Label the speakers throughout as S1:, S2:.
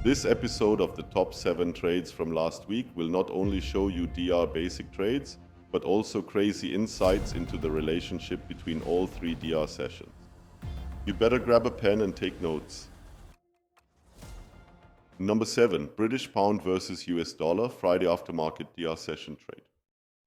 S1: This episode of the top 7 trades from last week will not only show you DR basic trades, but also crazy insights into the relationship between all 3 DR sessions. You better grab a pen and take notes. Number 7, British Pound versus US Dollar, Friday aftermarket DR session trade.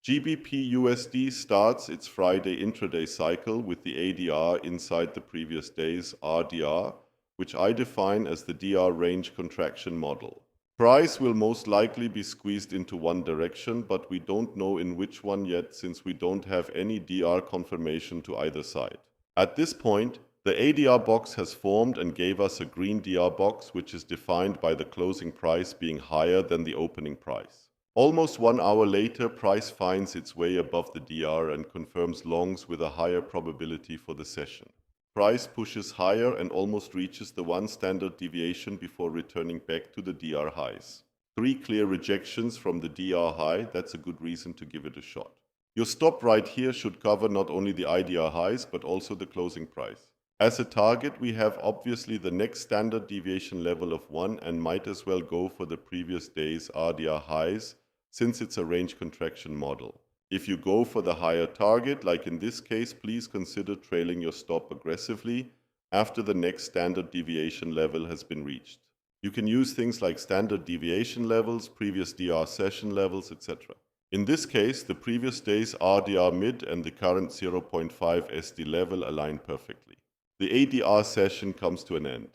S1: GBP USD starts its Friday intraday cycle with the ADR inside the previous day's RDR, which I define as the DR range contraction model. Price will most likely be squeezed into one direction, but we don't know in which one yet since we don't have any DR confirmation to either side. At this point, the ADR box has formed and gave us a green DR box, which is defined by the closing price being higher than the opening price. Almost 1 hour later, price finds its way above the DR and confirms longs with a higher probability for the session. Price pushes higher and almost reaches the 1 standard deviation before returning back to the DR highs. 3 clear rejections from the DR high, that's a good reason to give it a shot. Your stop right here should cover not only the IDR highs but also the closing price. As a target, we have obviously the next standard deviation level of 1 and might as well go for the previous day's RDR highs since it's a range contraction model. If you go for the higher target, like in this case, please consider trailing your stop aggressively after the next standard deviation level has been reached. You can use things like standard deviation levels, previous DR session levels, etc. In this case, the previous day's RDR mid and the current 0.5 SD level align perfectly. The ADR session comes to an end.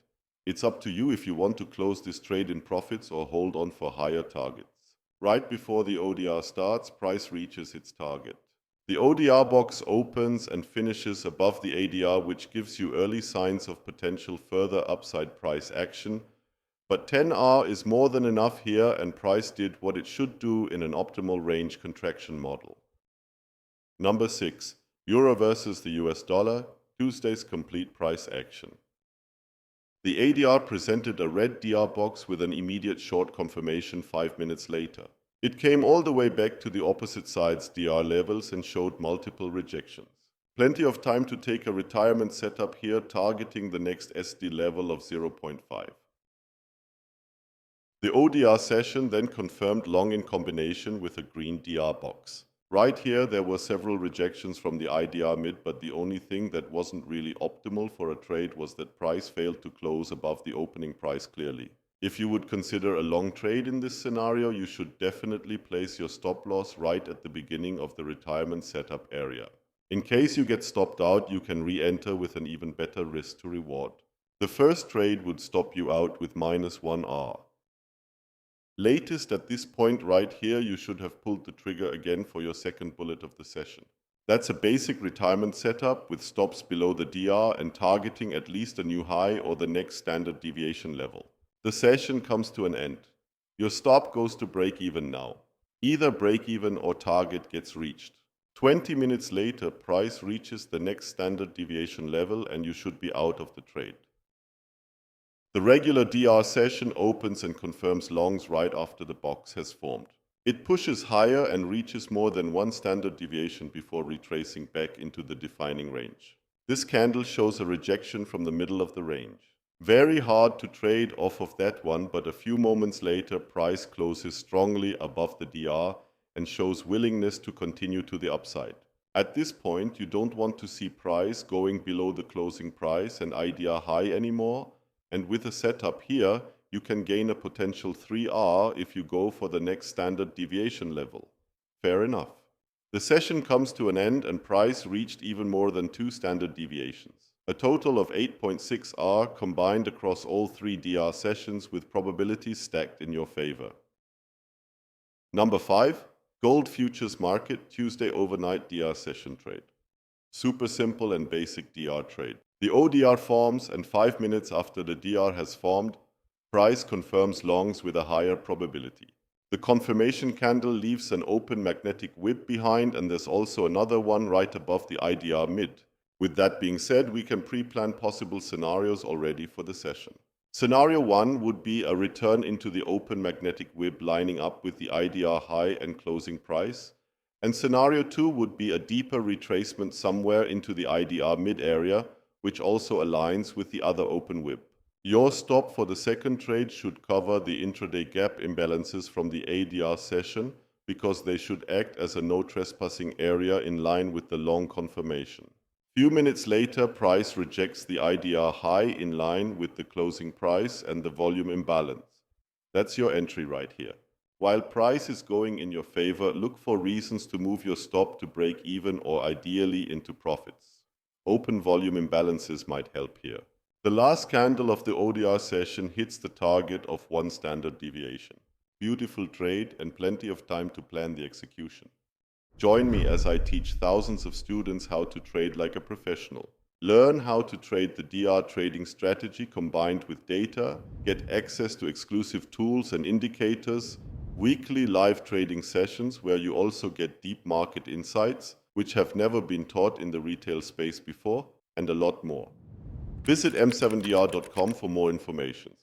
S1: It's up to you if you want to close this trade in profits or hold on for higher targets. Right before the ODR starts, price reaches its target. The ODR box opens and finishes above the ADR, which gives you early signs of potential further upside price action. But 10R is more than enough here, and price did what it should do in an optimal range contraction model. Number 6, Euro versus the US dollar, Tuesday's complete price action. The ADR presented a red DR box with an immediate short confirmation 5 minutes later. It came all the way back to the opposite side's DR levels and showed multiple rejections. Plenty of time to take a retirement setup here, targeting the next SD level of 0.5. The ODR session then confirmed long in combination with a green DR box. Right here, there were several rejections from the IDR mid, but the only thing that wasn't really optimal for a trade was that price failed to close above the opening price clearly. If you would consider a long trade in this scenario, you should definitely place your stop loss right at the beginning of the retirement setup area. In case you get stopped out, you can re-enter with an even better risk to reward. The first trade would stop you out with -1R. Latest at this point right here, you should have pulled the trigger again for your second bullet of the session. That's a basic retirement setup with stops below the DR and targeting at least a new high or the next standard deviation level. The session comes to an end. Your stop goes to break even now. Either break even or target gets reached. 20 minutes later, price reaches the next standard deviation level and you should be out of the trade. The regular DR session opens and confirms longs right after the box has formed. It pushes higher and reaches more than 1 standard deviation before retracing back into the defining range. This candle shows a rejection from the middle of the range. Very hard to trade off of that one, but a few moments later, price closes strongly above the DR and shows willingness to continue to the upside. At this point, you don't want to see price going below the closing price and IDR high anymore. And with a setup here, you can gain a potential 3R if you go for the next standard deviation level. Fair enough. The session comes to an end and price reached even more than 2 standard deviations. A total of 8.6R combined across all 3 DR sessions with probabilities stacked in your favor. Number 5, Gold Futures Market, Tuesday overnight DR session trade. Super simple and basic DR trade. The ODR forms and 5 minutes after the DR has formed, price confirms longs with a higher probability. The confirmation candle leaves an open magnetic whip behind, and there's also another one right above the IDR mid. With that being said, we can pre-plan possible scenarios already for the session. Scenario 1 would be a return into the open magnetic whip lining up with the IDR high and closing price. And scenario 2 would be a deeper retracement somewhere into the IDR mid area, which also aligns with the other open whip. Your stop for the second trade should cover the intraday gap imbalances from the ADR session because they should act as a no trespassing area in line with the long confirmation. Few minutes later, price rejects the IDR high in line with the closing price and the volume imbalance. That's your entry right here. While price is going in your favor, look for reasons to move your stop to break even or ideally into profits. Open volume imbalances might help here. The last candle of the ODR session hits the target of 1 standard deviation. Beautiful trade and plenty of time to plan the execution. Join me as I teach thousands of students how to trade like a professional. Learn how to trade the DR trading strategy combined with data, get access to exclusive tools and indicators, weekly live trading sessions where you also get deep market insights, which have never been taught in the retail space before, and a lot more. Visit m7dr.com for more information.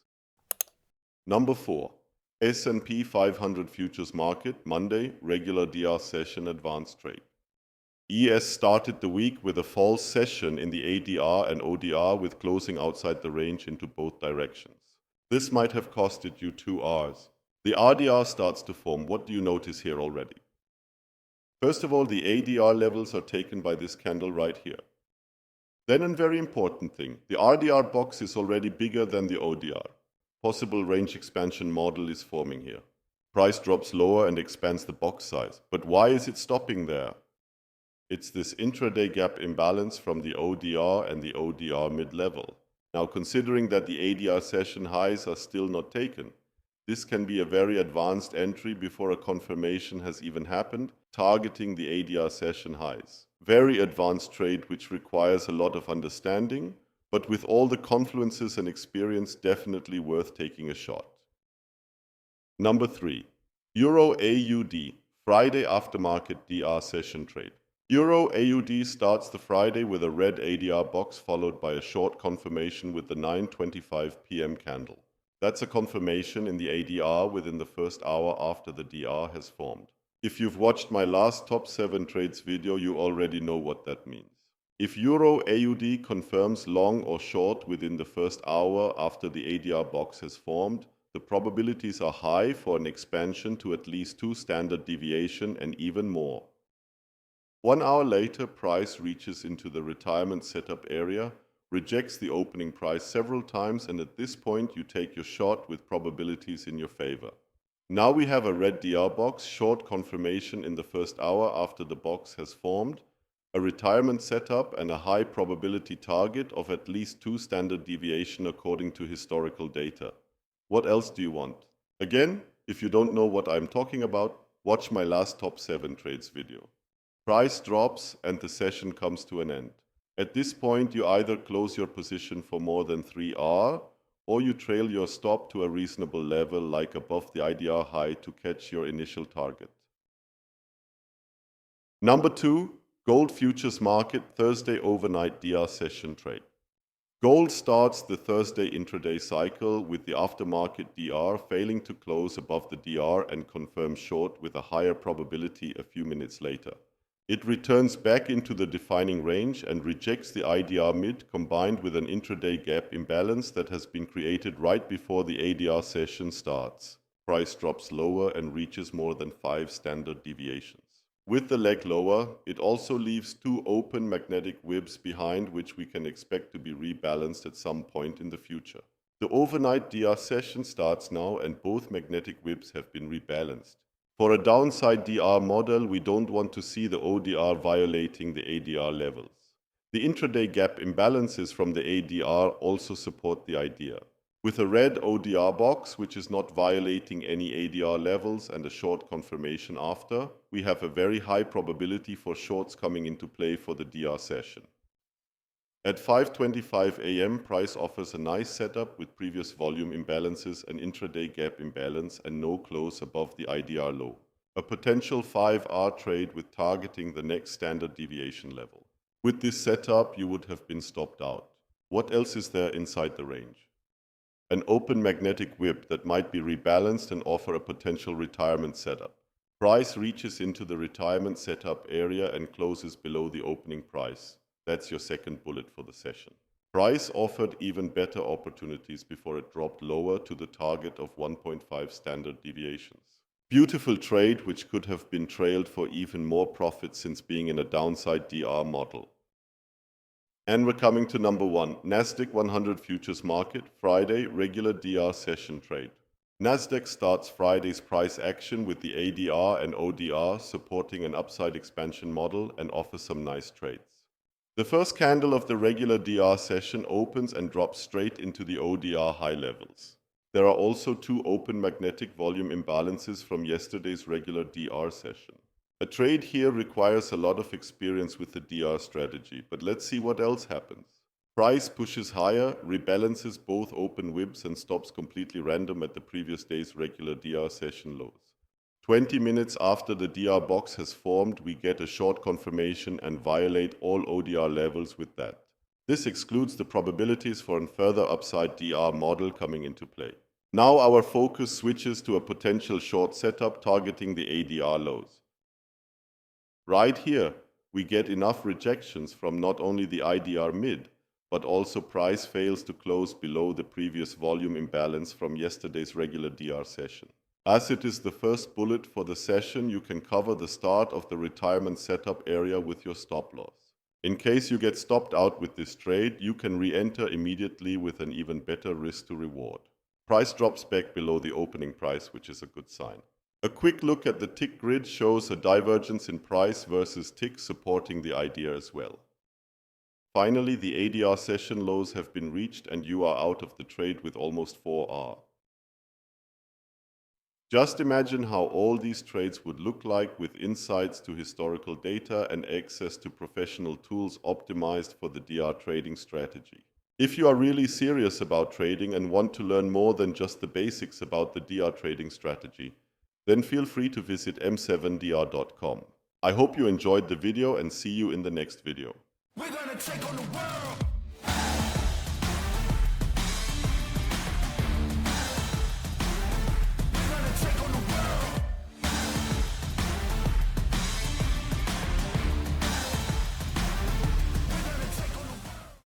S1: Number 4. S&P 500 Futures Market, Monday, regular DR session advanced trade. ES started the week with a false session in the ADR and ODR with closing outside the range into both directions. This might have costed you 2 Rs. The RDR starts to form. What do you notice here already? First of all, the ADR levels are taken by this candle right here. Then a very important thing, the RDR box is already bigger than the ODR. Possible range expansion model is forming here. Price drops lower and expands the box size. But why is it stopping there? It's this intraday gap imbalance from the ODR and the ODR mid-level. Now, considering that the ADR session highs are still not taken, this can be a very advanced entry before a confirmation has even happened, targeting the ADR session highs. Very advanced trade which requires a lot of understanding, but with all the confluences and experience, definitely worth taking a shot. Number 3. Euro AUD, Friday aftermarket DR session trade. Euro AUD starts the Friday with a red ADR box followed by a short confirmation with the 9:25 p.m. candle. That's a confirmation in the ADR within the first hour after the DR has formed. If you've watched my last top 7 trades video, you already know what that means. If Euro AUD confirms long or short within the first hour after the ADR box has formed, the probabilities are high for an expansion to at least 2 standard deviation and even more. 1 hour later, price reaches into the retirement setup area, rejects the opening price several times, and at this point you take your shot with probabilities in your favor. Now we have a red DR box, short confirmation in the first hour after the box has formed, a retirement setup and a high probability target of at least 2 standard deviation according to historical data. What else do you want? Again, if you don't know what I'm talking about, watch my last top 7 trades video. Price drops and the session comes to an end. At this point, you either close your position for more than 3R or you trail your stop to a reasonable level like above the IDR high to catch your initial target. Number 2, Gold Futures Market, Thursday overnight DR session trade. Gold starts the Thursday intraday cycle with the aftermarket DR failing to close above the DR and confirm short with a higher probability a few minutes later. It returns back into the defining range and rejects the IDR mid combined with an intraday gap imbalance that has been created right before the ADR session starts. Price drops lower and reaches more than 5 standard deviations. With the leg lower, it also leaves 2 open magnetic webs behind which we can expect to be rebalanced at some point in the future. The overnight DR session starts now and both magnetic webs have been rebalanced. For a downside DR model, we don't want to see the ODR violating the ADR levels. The intraday gap imbalances from the ADR also support the idea. With a red ODR box, which is not violating any ADR levels and a short confirmation after, we have a very high probability for shorts coming into play for the DR session. At 5:25 a.m., price offers a nice setup with previous volume imbalances, an intraday gap imbalance, and no close above the IDR low. A potential 5R trade with targeting the next standard deviation level. With this setup, you would have been stopped out. What else is there inside the range? An open magnetic whip that might be rebalanced and offer a potential retirement setup. Price reaches into the retirement setup area and closes below the opening price. That's your second bullet for the session. Price offered even better opportunities before it dropped lower to the target of 1.5 standard deviations. Beautiful trade which could have been trailed for even more profit since being in a downside DR model. And we're coming to number 1, Nasdaq 100 futures market, Friday, regular DR session trade. Nasdaq starts Friday's price action with the ADR and ODR supporting an upside expansion model and offers some nice trades. The first candle of the regular DR session opens and drops straight into the ODR high levels. There are also 2 open magnetic volume imbalances from yesterday's regular DR session. A trade here requires a lot of experience with the DR strategy, but let's see what else happens. Price pushes higher, rebalances both open WIBs and stops completely random at the previous day's regular DR session lows. 20 minutes after the DR box has formed, we get a short confirmation and violate all ODR levels with that. This excludes the probabilities for a further upside DR model coming into play. Now our focus switches to a potential short setup targeting the ADR lows. Right here, we get enough rejections from not only the IDR mid, but also price fails to close below the previous volume imbalance from yesterday's regular DR session. As it is the first bullet for the session, you can cover the start of the retirement setup area with your stop loss. In case you get stopped out with this trade, you can re-enter immediately with an even better risk to reward. Price drops back below the opening price, which is a good sign. A quick look at the tick grid shows a divergence in price versus tick supporting the idea as well. Finally, the ADR session lows have been reached and you are out of the trade with almost 4R. Just imagine how all these trades would look like with insights to historical data and access to professional tools optimized for the DR trading strategy. If you are really serious about trading and want to learn more than just the basics about the DR trading strategy, then feel free to visit m7dr.com. I hope you enjoyed the video and see you in the next video.
S2: We're gonna take on the world.